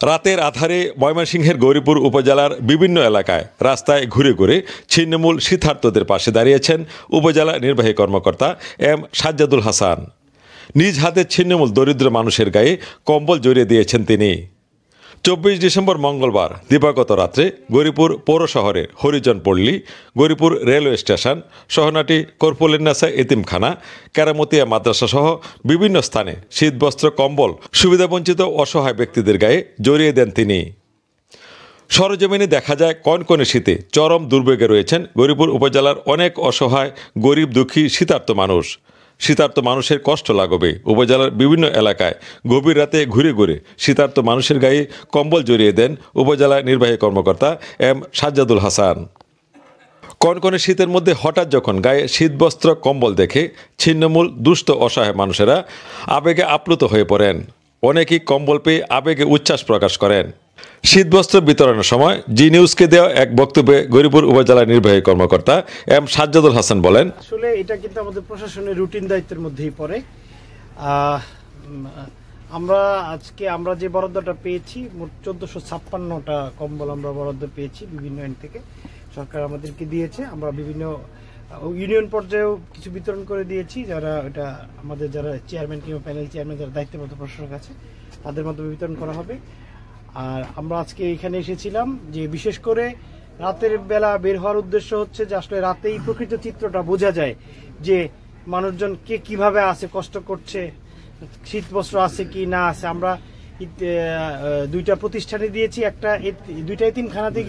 রাতের আধারে ময়মনসিংহের গৌরীপুর উপজেলার বিভিন্ন এলাকায় রাস্তায় ঘুরে ঘুরে ছিন্নমূল শীতার্তদের পাশে দাঁড়িয়েছেন উপজেলা নির্বাহী কর্মকর্তা এম সাজ্জাদুল হাসান। নিজ হাতে ছিন্নমূল দরিদ্র মানুষের গায়ে কম্বল জড়িয়ে দিয়েছেন তিনি। 24 ডিসেম্বর মঙ্গলবার দিবাগত রাত্রে গৌরীপুর পৌর শহরের হরিজন পল্লী, গৌরীপুর রেলওয়ে স্টেশন, সহনাটি করফুলিন্নাসা এতিমখানা, কেরামতিয়া মাদ্রাসা সহ বিভিন্ন স্থানে শীতবস্ত্র কম্বল সুবিধাবঞ্চিত অসহায় ব্যক্তিদের গায়ে জড়িয়ে দেন তিনি। সরজমিনে দেখা যায় কনকনে শীতে চরম দুর্ভোগে রয়েছেন গৌরীপুর উপজেলার অনেক অসহায় গরিব দুঃখী শীতার্ত মানুষ। শীতার্ত মানুষের কষ্ট লাগবে উপজেলার বিভিন্ন এলাকায় গভীর রাতে ঘুরে ঘুরে শীতার্ত মানুষের গায়ে কম্বল জড়িয়ে দেন উপজেলা নির্বাহী কর্মকর্তা এম সাজ্জাদুল হাসান। কনকনে শীতের মধ্যে হঠাৎ যখন গায়ে শীতবস্ত্র কম্বল দেখে ছিন্নমূল দুস্থ অসহায় মানুষেরা আবেগে আপ্লুত হয়ে পড়েন। অনেকেই কম্বল পেয়ে আবেগে উচ্ছ্বাস প্রকাশ করেন। শীতবস্ত্র বিতরণের সময় জি নিউজকে দেওয়া এক বক্তব্যে গৌরীপুর উপজেলা নির্বাহী কর্মকর্তা এম সাজ্জাদুল হাসান বলেন, আসলে এটা কিন্তু আমাদের প্রশাসনের রুটিন দায়িত্বের মধ্যেই পড়ে। আমরা যে বরাদ্দটা পেয়েছি মোট 1456টা কম্বল আমরা বরাদ্দ পেয়েছি বিভিন্ন এন্ড থেকে। সরকার আমাদেরকে দিয়েছে। আমরা বিভিন্ন ইউনিয়ন পর্যায়েও কিছু বিতরণ করে দিয়েছি, যারা এটা আমাদের যারা চেয়ারম্যান কিংবা প্যানেল চেয়ারম্যান যারা দায়িত্বপ্রাপ্ত প্রশাসক আছে তাদের মাধ্যমে বিতরণ করা হবে। আর আমরা আজকে এখানে এসেছিলাম যে বিশেষ করে রাতের বেলা বের হওয়ার উদ্দেশ্য হচ্ছে যে আসলে রাতেই প্রকৃত চিত্রটা বোঝা যায় যে মানুষজন কে কিভাবে আছে, কষ্ট করছে, শীতবস্ত্র আছে কি না আছে। আমরা দুইটা প্রতিষ্ঠানে দিয়েছি, দুইটা এতিমখানাতে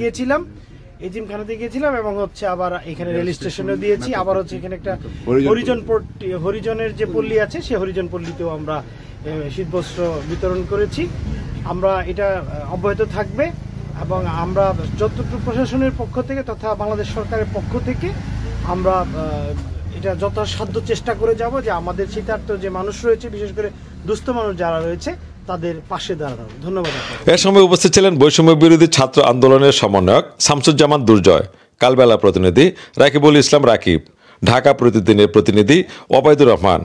গিয়েছিলাম এবং হচ্ছে আবার এখানে রেল স্টেশনেও দিয়েছি। আবার হচ্ছে এখানে একটা হরিজনের যে পল্লী আছে সেই হরিজন পল্লীতেও আমরা শীতবস্ত্র বিতরণ করেছি। আমরা এটা অব্যাহত থাকবে এবং আমরা যতটুকু প্রশাসনের পক্ষ থেকে তথা বাংলাদেশ সরকারের পক্ষ থেকে আমরা এটা যথাসাধ্য চেষ্টা করে যাব যে আমাদের শীতার্ত যে মানুষ রয়েছে, বিশেষ করে দুস্থ মানুষ যারা রয়েছে তাদের পাশে দাঁড়ানো। ধন্যবাদ। এ সময় উপস্থিত ছিলেন বৈষম্য বিরোধী ছাত্র আন্দোলনের সমন্বয়ক শামসুজ্জামান দুর্জয়, কালবেলা প্রতিনিধি রাকিবুল ইসলাম রাকিব, ঢাকা প্রতিদিনের প্রতিনিধি ওবায়দুর রহমান,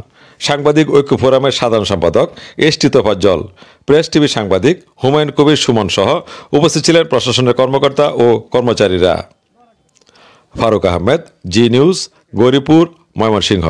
সাংবাদিক ঐক্য ফোরামের সাধারণ সম্পাদক এস.টি. তোফাজ্জল, প্রেস টিভি সাংবাদিক হুমায়ুন কবির সুমন সহ উপস্থিত ছিলেন প্রশাসনের কর্মকর্তা ও কর্মচারীরা। ফারুক আহমেদ, জি নিউজ, গৌরীপুর, ময়মনসিংহ।